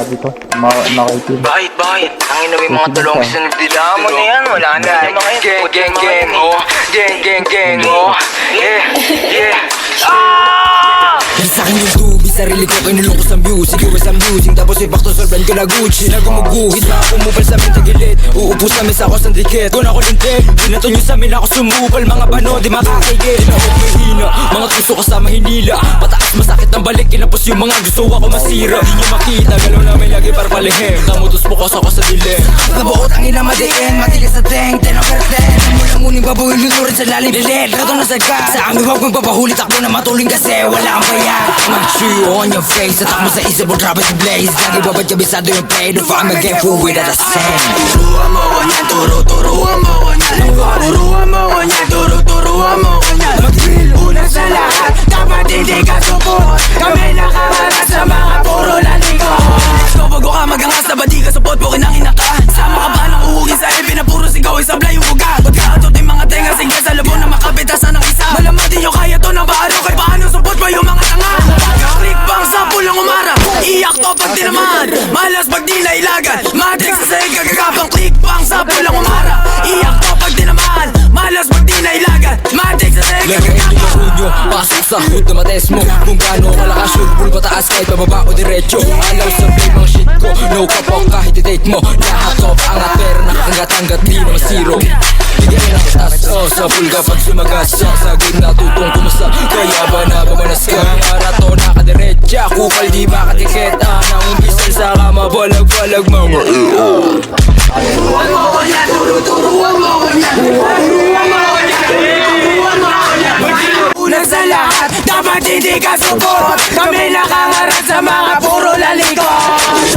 dito. Makaitim. Bakit? Ang ina may mga tulong sa nagdila mo na yan. Wala na yung mga yan. Gang, oh. Gang, oh. Yeah. Sa akin yung tubig, sarili ko kinulong ko sa music. US I'm using, tapos ibak to solve ko na Gucci. Na gumuguhit na ako mupal sa amin tagilid. Uupo sa mesa ako sa dikit. Kung ako lintin, binato nyo sa amin ako sumupal. Mga bano, di makakigil. Tinawag mahina, mga tuso ko sa mahinila. Pataas masakit ang balik, kinapos yung mga gusto ako masira. Di nyo makita, galaw namin lagi para palihim. Namutos pukos ako sa dilim. Nabuot ang ina madiin, matigas sa teng, 10 over 10. Mula muling babuhin lunurin sa lalim lilit. Rato na sagad, sa amin huwag magpapahuli. Takbo na matuling kasi wala ang bayad. Mag-chew on your face, at mo sa isip mo drop it to blaze. Lagi babad kabisado yung play, the fire again full with at the same. Turuan mo ko niyan, turuan mo ko niyan. Turuan mo ko niyan, turuan mo ko niyan. Mag-drill, una sa lahat, dapat hindi ka support. Kami nakaharap sa mga puro lalikot. So bago ka magangas na ba di ka support, bukin ang ina ka. Sama ka ba ng uhugin sa ipin na puro sigaw, isablay yung buga. Ba't ka atot yung mga tenga, sige sa labo na makapitasan ng isa. Malamang di nyo kaya to na paano, kahit paano support ba yung mga tanga. Click bang sa pulang umara, iyak to pag tinaman. Malas pag di nailagan, matik sa sahig kagagapang. Click bang sa pulang umara, iyak to pag tinaman. Malas pag di nailagan, matik sa sahig kagagapang. Lagayin nyo kunyo, pasok sa hood na mates mo. Kung gaano kalakas sure, full pataas kahit bababa o diretso. Alaw sa play mga shit ko, no kapok kahit i-take mo. Lahat of angat pero nakakangat-angat di naman zero. Bigyan ng taas, sa full kapag sumagasa. Sa game natutong kumasa, kaya ba nabamanas ka? Marato nakadiretsa, kupal di makatiketa. Nang umbisal sa kama, balag-balag mga turuan mo ko niyan, turuan mo ko niyan. Turuan mo ko niyan, turuan mo ko niyan. Una sa lahat, dapat hindi ka support. Kami nakaharap sa mga puro lalikot.